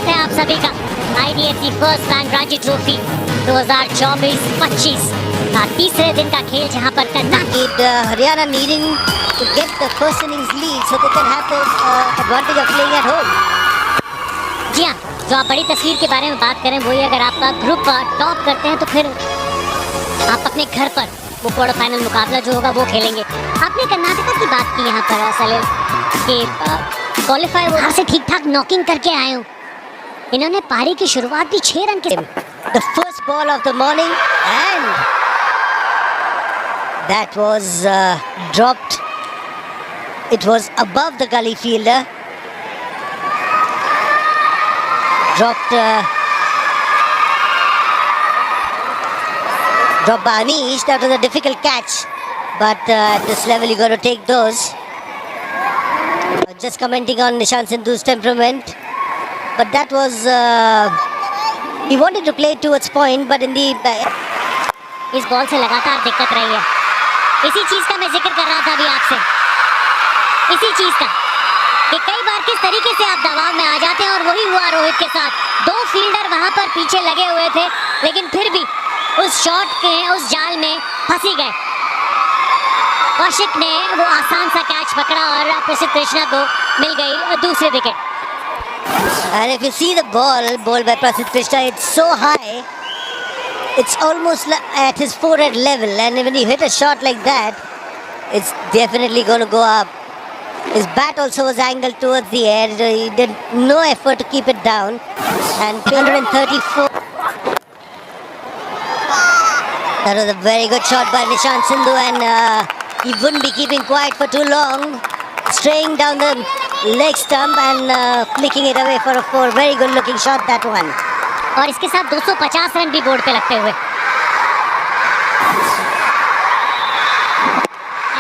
स्वागत है आप सभी का IDFC first bank Ranji trophy 2024-25 का तीसरे दिन का खेल जहां पर Haryana needing to get the first innings lead so they can have the advantage of playing at home. जी हाँ, जो आप बड़ी तस्वीर के बारे में बात करें वही अगर आपका ग्रुप टॉप करते हैं तो फिर आप अपने घर पर वो क्वार्टर फाइनल मुकाबला जो होगा वो खेलेंगे। आपने कर्नाटका की बात की यहाँ पर सलील कि क्वालिफाई वो से ठीक ठाक नॉकिंग करके आए हो। इन्होंने पारी की शुरुआत भी 6 रन के The first ball of the morning and that was dropped. It was above the gully fielder. Dropped by Anish. That was a difficult catch, but at this level you got to take those. Just commenting on Nishant Sindhu's temperament, but that was he wanted to play towards point, but in the इस ball से लगातार दिक्कत रही है। इसी चीज का मैं जिक्र कर रहा था अभी आपसे, इसी चीज का कि कई बार किस तरीके से आप दबाव में आ जाते हैं और वही हुआ रोहित के साथ। 2 फील्डर वहां पर पीछे लगे हुए थे लेकिन फिर भी उस शॉट के उस जाल में फंसी गए। कौशिक ने वो आसान सा कैच पकड़ा और प्रसिद्ध कृष्णा को मिल गई दूसरी wicket. And if you see the ball by Prasidh Krishna, it's so high, it's almost at his forehead level, and when you hit a shot like that, it's definitely going to go up. His bat also was angled towards the air. He did no effort to keep it down, and 134. That was a very good shot by Nishant Sindhu, and he wouldn't be keeping quiet for too long, straying down the leg stump and flicking it away for a 4. Very good looking shot that one. और इसके साथ 250 run भी board पे लगते हुए।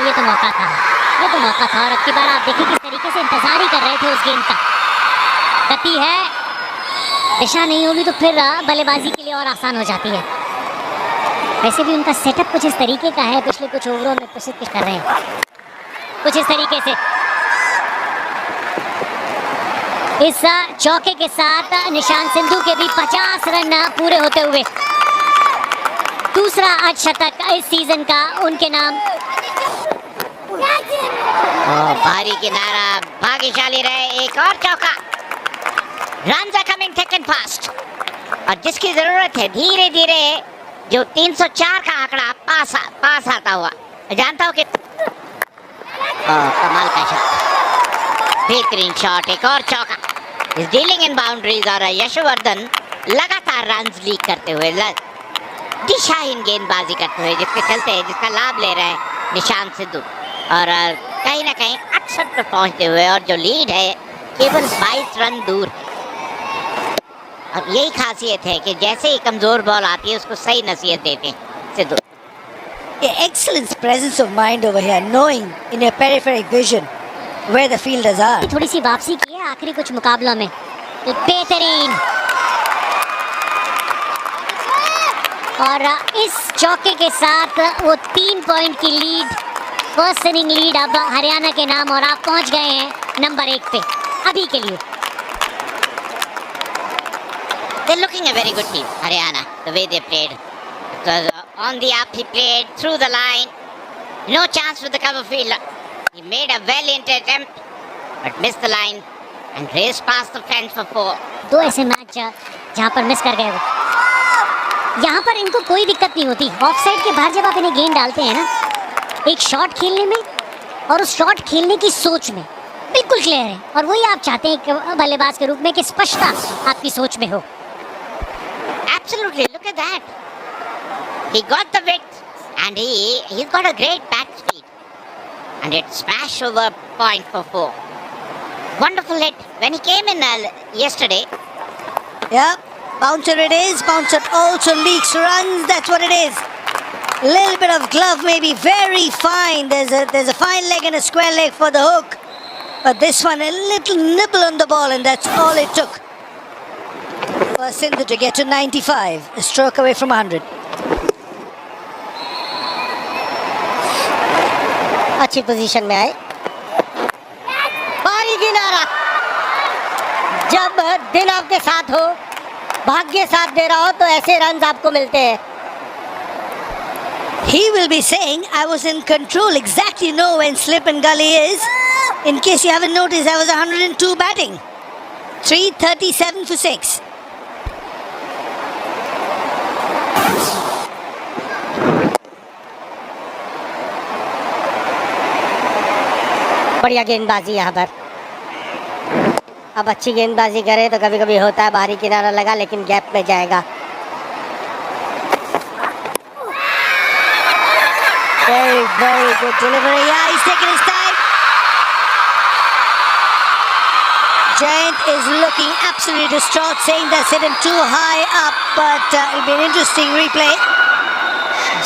ये तो मौका था और अब की बार आप देखिए किस तरीके से इंतजार ही कर रहे थे उस गेंद का। गति है, दिशा नहीं होगी तो फिर बल्लेबाजी के लिए और आसान हो जाती है। वैसे भी उनका सेटअप कुछ इस तरीके का है, पिछले कुछ ओवरों में प्रसिद्ध कर रहे हैं कुछ इस तरीके से। इस चौके के साथ निशांत सिंधु के भी 50 रन पूरे होते हुए दूसरा अर्धशतक इस सीजन का उनके नाम। भारी किनारा भाग्यशाली रहे, एक और चौका। Runs are coming thick and fast और जिसकी जरूरत है धीरे धीरे जो 304 का आंकड़ा पास आता हुआ। जानता हूँ कि कमाल का शॉट, बेहतरीन शॉट, एक और चौका। इस डीलिंग इन बाउंड्रीज और यशवर्धन लगातार रन्स लीक करते हुए दिशाहीन गेंदबाजी करते हुए जिसके चलते जिसका लाभ ले रहे हैं निशांत सिद्धू और कहीं ना कहीं 68 पर पहुंचते हुए और जो लीड है केवल 22 रन दूर है। और यही खासियत है कि जैसे ही कमजोर बॉल आती है उसको सही नसीहत देते हैं Sidhu. Excellent presence of mind over here, knowing in your peripheric vision where the fielders are. थोड़ी सी वापसी की है आखिरी कुछ मुकाबलों में, बेहतरीन। और इस चौके के साथ वो 3 पॉइंट की लीड, फर्स्ट इनिंग लीड अब हरियाणा के नाम और आप पहुंच गए हैं नंबर 1 पे अभी के लिए। They're looking a very good team, Haryana, the way they played. Because on the up he played through the line, no chance for the cover fielder. He made a valiant attempt, but missed the line and raced past the fence for 4. 2 ऐसे match जहाँ पर miss कर गए वो। यहाँ पर इनको कोई दिक्कत नहीं होती। ऑफ साइड के बाहर जब आप इन्हें गेंद डालते हैं ना, एक शॉट खेलने में और उस शॉट खेलने की सोच में बिल्कुल क्लियर है और वही आप चाहते हैं एक बल्लेबाज के रूप में कि स्पष्टता आपकी सोच में हो। Absolutely, look at that. He got the width and he's got a great bat speed. And it smashed over point for 4. Wonderful hit when he came in yesterday. Yeah, bouncer it is. Bouncer also leaks runs. That's what it is. A little bit of glove, maybe very fine. There's a fine leg and a square leg for the hook, but this one a little nibble on the ball, and that's all it took for Sindhu to get to 95, a stroke away from 100. अच्छी position में आए, भारी किनारा। जब दिन आपके साथ हो, भाग्य साथ दे रहा हो तो ऐसे रन आपको मिलते हैं। He will be saying, I was in control, exactly know when slip and gully is. In case you haven't noticed, I was 102 batting. 337 for 6. बढ़िया गेंदबाजी यहाँ पर। अब अच्छी गेंदबाजी करे तो कभी कभी होता है बाहरी किनारा लगा, लेकिन गैप में जाएगा। Very good delivery. Yeah, he's taking his time. Jayant is looking absolutely distraught, saying that's hit him too high up, but it'll be an interesting replay.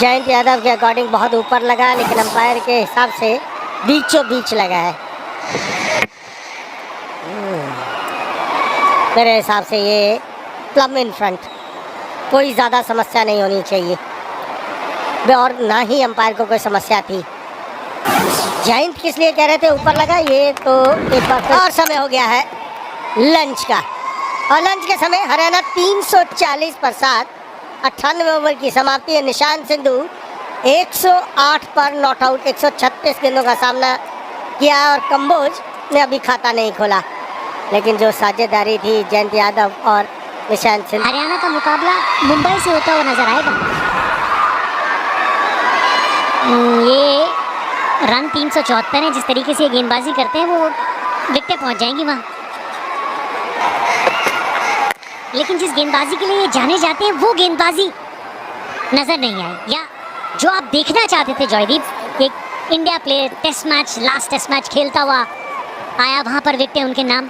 Jayant Yadav के अकॉर्डिंग बहुत ऊपर लगा, लेकिन अंपायर के हिसाब से बीचों बीच लगा है। मेरे हिसाब से ये प्लम इन फ्रंट, कोई ज़्यादा समस्या नहीं होनी चाहिए और ना ही अंपायर को कोई समस्या थी। जयंत किस लिए कह रहे थे ऊपर लगा, ये तो एक बार और समय हो गया है लंच का, और लंच के समय हरियाणा 340 पर 7, 98 ओवर की समाप्ति है। निशांत सिंधु 108 पर नॉट आउट, 136 गेंदों का सामना किया और कंबोज ने अभी खाता नहीं खोला, लेकिन जो साझेदारी थी जयंत यादव और निशांत सिंधु। हरियाणा का मुकाबला मुंबई से होता हुआ नजर आएगा। ये रन 374 है। जिस तरीके से ये गेंदबाजी करते हैं वो विकेट पहुंच जाएंगी वहाँ, लेकिन जिस गेंदबाजी के लिए ये जाने जाते हैं वो गेंदबाजी नजर नहीं आई, या जो आप देखना चाहते थे जॉयदीप, एक India player test match, last test match खेलता हुआ आया, वहाँ पर विकेट उनके नाम।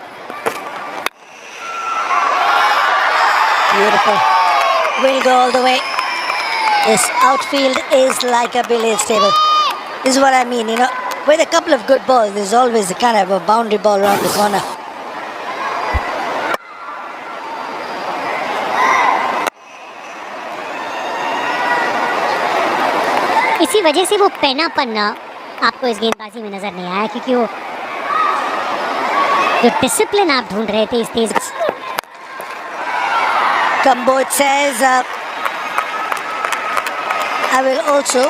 Beautiful. Will go all the way. This outfield is like a billiards table. This is what I mean, you know. With a couple of good balls, there's always a kind of a boundary ball around the corner. इसी वजह से वो पैनापन आपको इस गेंदबाजी में नजर नहीं आया, क्योंकि वो जो डिसिप्लिन आप ढूंढ रहे थे इस तेज। Kamboj says, I will also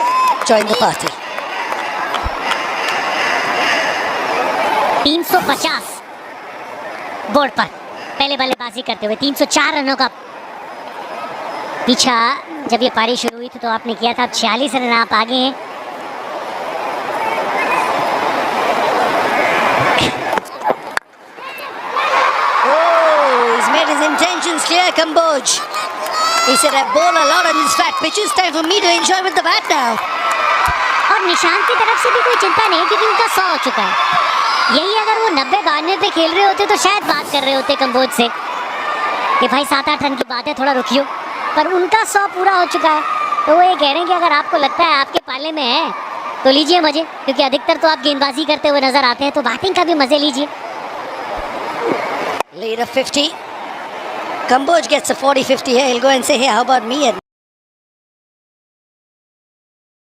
join the party. 350 board पर पहले बल्लेबाजी करते हुए 304 रनों का पीछा जब ये पारी शुरू हुई थी तो आपने किया था। 46 रन आप आगे हैं। Oh, he's made his intentions clear, Kamboj. He said, I bowl a lot on these fat pitches. Time for me to enjoy with the bat now. और निशांत की तरफ से भी कोई चिंता नहीं, क्योंकि उनका 100 हो चुका है। यही अगर वो 90-92 पे खेल रहे होते तो शायद बात कर रहे होते कंबोज से कि भाई 7-8 रन की बात है, थोड़ा रुकियो, पर उनका 100 पूरा हो चुका है। तो वो ये कह रहे हैं कि अगर आपको लगता है आपके पाले में है तो लीजिए मजे, क्योंकि अधिकतर तो आप गेंदबाजी करते हुए नजर आते हैं, तो बैटिंग का भी मजे लीजिए। Lead of 50. Kamboj gets a 40-50 here. He'll go and say, hey, how about me at